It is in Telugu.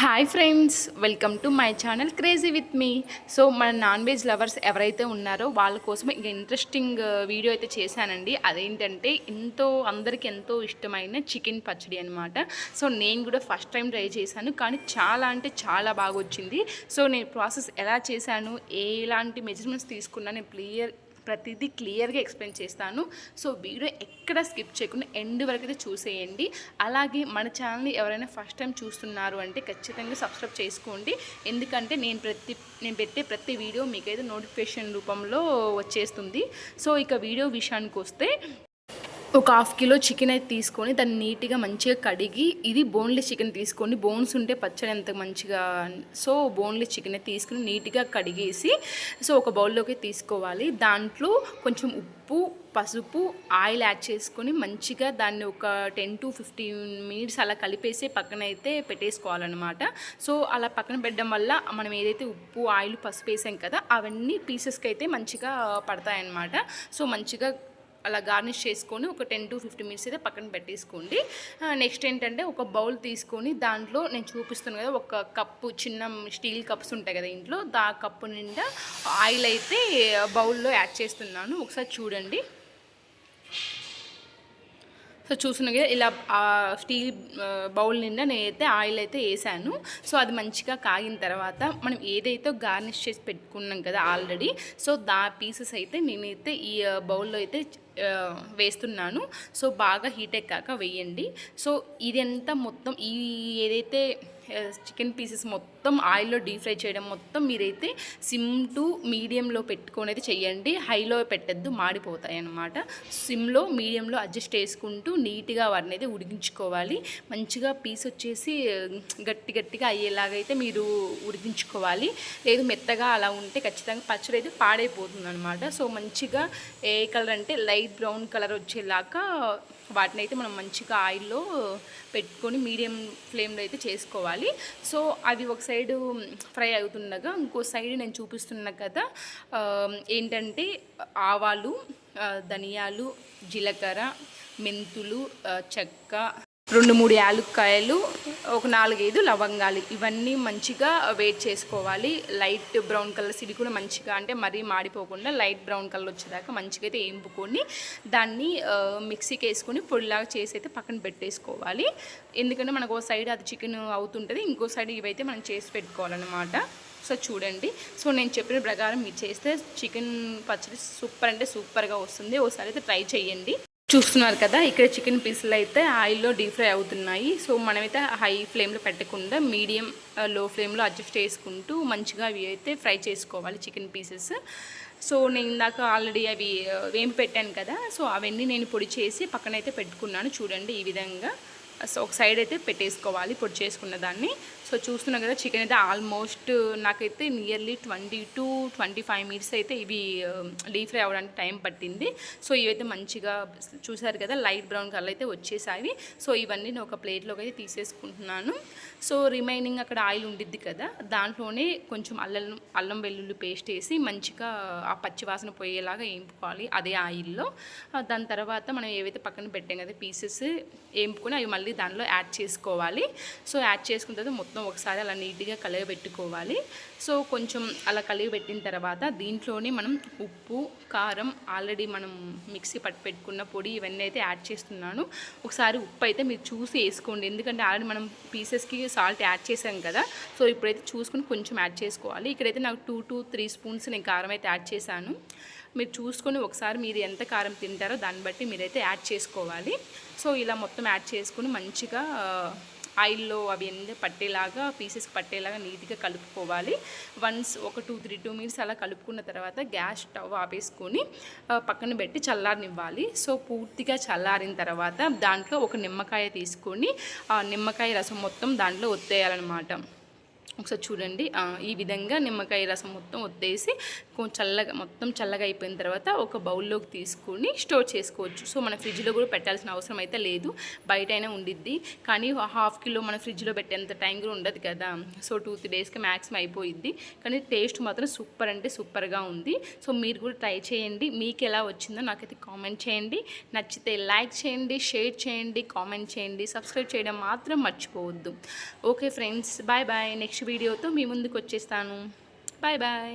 Hi friends, welcome to my channel crazy with me. So మన నాన్ వెజ్ లవర్స్ ఎవరైతే ఉన్నారో వాళ్ళ కోసం ఇంకా ఇంట్రెస్టింగ్ వీడియో అయితే చేశానండి. అదేంటంటే అందరికీ ఎంతో ఇష్టమైన చికెన్ పచ్చడి అనమాట. సో నేను కూడా ఫస్ట్ టైం ట్రై చేశాను, కానీ చాలా అంటే చాలా బాగా వచ్చింది. సో నేను ప్రాసెస్ ఎలా చేశాను, ఎలాంటి మెజర్మెంట్స్ తీసుకున్నా నేను ప్రతిదీ క్లియర్గా ఎక్స్ప్లెయిన్ చేస్తాను. సో వీడియో ఎక్కడ స్కిప్ చేయకుండా ఎండ్ వరకు అయితే చూసేయండి. అలాగే మన ఛానల్ని ఎవరైనా ఫస్ట్ టైం చూస్తున్నారు అంటే ఖచ్చితంగా సబ్స్క్రైబ్ చేసుకోండి. ఎందుకంటే నేను పెట్టే ప్రతి వీడియో మీకైతే నోటిఫికేషన్ రూపంలో వచ్చేస్తుంది. సో ఇక వీడియో విషయానికి వస్తే, ఒక 1/2 కిలో చికెన్ అయితే తీసుకొని దాన్ని నీట్గా మంచిగా కడిగి, ఇది బోన్లెస్ చికెన్ తీసుకోండి. బోన్స్ ఉంటే పచ్చడి ఎంత మంచిగా. సో బోన్లెస్ చికెన్ అయితే తీసుకుని నీట్గా కడిగేసి సో ఒక బౌల్లోకి తీసుకోవాలి. దాంట్లో కొంచెం ఉప్పు, పసుపు, ఆయిల్ యాడ్ చేసుకొని మంచిగా దాన్ని ఒక 10 to 15 minutes అలా కలిపేసి పక్కన అయితే పెట్టేసుకోవాలన్నమాట. సో అలా పక్కన పెట్టడం వల్ల మనం ఏదైతే ఉప్పు, ఆయిల్, పసుపు వేసాం కదా అవన్నీ పీసెస్కి అయితే మంచిగా పడతాయన్నమాట. సో మంచిగా అలా గార్నిష్ చేసుకొని ఒక 10 to 15 minutes అయితే పక్కన పెట్టేసుకోండి. నెక్స్ట్ ఏంటంటే ఒక బౌల్ తీసుకొని దాంట్లో నేను చూపిస్తున్నాను కదా, ఒక కప్పు చిన్న స్టీల్ కప్స్ ఉంటాయి కదా ఇంట్లో, దా కప్పు నిండా ఆయిల్ అయితే బౌల్లో యాడ్ చేస్తున్నాను. ఒకసారి చూడండి. సో చూస్తున్నాను కదా, ఇలా స్టీల్ బౌల్ నిండా నేనైతే ఆయిల్ అయితే వేసాను. సో అది మంచిగా కాగిన తర్వాత మనం ఏదైతే గార్నిష్ చేసి పెట్టుకున్నాం కదా ఆల్రెడీ, సో పీసెస్ అయితే నేనైతే ఈ బౌల్లో అయితే వేస్తున్నాను. సో బాగా హీట్ ఎక్కాక వేయండి. సో ఇదంతా మొత్తం ఏదైతే చికెన్ పీసెస్ మొత్తం ఆయిల్లో డీప్ ఫ్రై చేయడం మొత్తం మీరైతే సిమ్ టు మీడియంలో పెట్టుకొని అయితే చేయండి. హైలో పెట్టద్దు, మాడిపోతాయి అన్నమాట. సిమ్లో మీడియంలో అడ్జస్ట్ చేసుకుంటూ నీట్గా వాటిని అయితే ఉడికించుకోవాలి. మంచిగా పీస్ వచ్చేసి గట్టిగా అయ్యేలాగైతే మీరు ఉడికించుకోవాలి. లేదు మెత్తగా అలా ఉంటే ఖచ్చితంగా పచ్చడి అయితే పాడైపోతుంది అనమాట. సో మంచిగా ఏ కలర్ అంటే లైట్ బ్రౌన్ కలర్ వచ్చేలాగా వాటిని అయితే మనం మంచిగా ఆయిల్లో పెట్టుకొని మీడియం ఫ్లేమ్లో అయితే చేసుకోవాలి. సో అది ఒక సైడు ఫ్రై అవుతుండగా ఇంకో సైడ్ నేను చూపిస్తున్నా కదా, ఏంటంటే ఆవాలు, ధనియాలు, జీలకర్ర, మెంతులు, చెక్క, 2-3 యాలక్కాయలు, ఒక 4-5 లవంగాలు, ఇవన్నీ మంచిగా వేట్ చేసుకోవాలి. లైట్ బ్రౌన్ కలర్స్, ఇది కూడా మంచిగా అంటే మరీ మాడిపోకుండా లైట్ బ్రౌన్ కలర్ వచ్చేదాకా మంచిగా అయితే వేయింపుకొని దాన్ని మిక్సీకి వేసుకొని పొడిలాగా చేసి అయితే పక్కన పెట్టేసుకోవాలి. ఎందుకంటే మనకు ఒక సైడ్ అది చికెన్ అవుతుంటుంది, ఇంకో సైడ్ ఇవైతే మనం చేసి పెట్టుకోవాలన్నమాట. సో చూడండి. సో నేను చెప్పిన ప్రకారం మీరు చేస్తే చికెన్ పచ్చడి సూపర్ అంటే సూపర్గా వస్తుంది. ఒకసారి అయితే ట్రై చేయండి. చూస్తున్నారు కదా, ఇక్కడ చికెన్ పీసులు అయితే ఆయిల్లో డీప్ ఫ్రై అవుతున్నాయి. సో మనమైతే హై ఫ్లేమ్లో పెట్టకుండా మీడియం లో ఫ్లేమ్లో అడ్జస్ట్ చేసుకుంటూ మంచిగా అవి అయితే ఫ్రై చేసుకోవాలి చికెన్ పీసెస్. సో నేను ఇందాక ఆల్రెడీ అవి వేంపి పెట్టాను కదా, సో అవన్నీ నేను పొడి చేసి పక్కనైతే పెట్టుకున్నాను. చూడండి ఈ విధంగా. సో ఒక సైడ్ అయితే పెట్టేసుకోవాలి పొడి చేసుకున్న దాన్ని. సో చూస్తున్నాం కదా, చికెన్ అయితే ఆల్మోస్ట్ నాకైతే నియర్లీ 20 to 25 minutes అయితే ఇవి డీప్ ఫ్రై అవ్వడానికి టైం పట్టింది. సో ఇవైతే మంచిగా చూసారు కదా, లైట్ బ్రౌన్ కలర్ అయితే వచ్చేసాయి. సో ఇవన్నీ నేను ఒక ప్లేట్లోకి అయితే తీసేసుకుంటున్నాను. సో రిమైనింగ్ అక్కడ ఆయిల్ ఉండిద్ది కదా, దాంట్లోనే కొంచెం అల్లం వెల్లుల్లి పేస్ట్ వేసి మంచిగా ఆ పచ్చివాసన పోయేలాగా వేయింపుకోవాలి అదే ఆయిల్లో. దాని తర్వాత మనం ఏవైతే పక్కన పెట్టాం కదా పీసెస్ వేయింపుకొని అవి మళ్ళీ దాంట్లో యాడ్ చేసుకోవాలి. సో యాడ్ చేసుకున్న తర్వాత మొత్తం ఒకసారి అలా నీట్గా కలిగిపెట్టుకోవాలి. సో కొంచెం అలా కలిగిపెట్టిన తర్వాత దీంట్లోనే మనం ఉప్పు, కారం, ఆల్రెడీ మనం మిక్సీ పట్టి పెట్టుకున్న పొడి ఇవన్నీ అయితే యాడ్ చేస్తున్నాను. ఒకసారి ఉప్పు అయితే మీరు చూసి వేసుకోండి, ఎందుకంటే ఆల్రెడీ మనం పీసెస్కి సాల్ట్ యాడ్ చేసాం కదా. సో ఇప్పుడైతే చూసుకొని కొంచెం యాడ్ చేసుకోవాలి. ఇక్కడైతే నాకు 2 to 3 spoons నేను కారం అయితే యాడ్ చేశాను. మీరు చూసుకొని ఒకసారి మీరు ఎంత కారం తింటారో దాన్ని బట్టి మీరైతే యాడ్ చేసుకోవాలి. సో ఇలా మొత్తం యాడ్ చేసుకుని మంచిగా ఆయిల్లో అవి ఎంత పట్టేలాగా పీసెస్కి పట్టేలాగా నీట్గా కలుపుకోవాలి. వన్స్ ఒక 2 minutes అలా కలుపుకున్న తర్వాత గ్యాస్ స్టవ్ ఆపేసుకొని పక్కన పెట్టి చల్లారనివ్వాలి. సో పూర్తిగా చల్లారిన తర్వాత దాంట్లో ఒక నిమ్మకాయ తీసుకొని ఆ నిమ్మకాయ రసం మొత్తం దాంట్లో ఒత్తేయాలన్నమాట. ఒకసారి చూడండి, ఈ విధంగా నిమ్మకాయ రసం మొత్తం ఒత్తేసి మొత్తం చల్లగా అయిపోయిన తర్వాత ఒక బౌల్లోకి తీసుకుని స్టోర్ చేసుకోవచ్చు. సో మన ఫ్రిడ్జ్లో కూడా పెట్టాల్సిన అవసరం అయితే లేదు, బయటైనా ఉండిద్ది. కానీ హాఫ్ కిలో మన ఫ్రిడ్జ్లో పెట్టేంత టైం కూడా ఉండదు కదా. సో 2-3 డేస్కి మ్యాక్సిమం అయిపోయిద్ది. కానీ టేస్ట్ మాత్రం సూపర్ అంటే సూపర్గా ఉంది. సో మీరు కూడా ట్రై చేయండి. మీకు ఎలా వచ్చిందో నాకైతే కామెంట్ చేయండి. నచ్చితే లైక్ చేయండి, షేర్ చేయండి, కామెంట్ చేయండి, సబ్స్క్రైబ్ చేయడం మాత్రం మర్చిపోవద్దు. Okay friends, bye bye. Next వీడియోతో మీ ముందుకు వచ్చేస్తాను. Bye bye.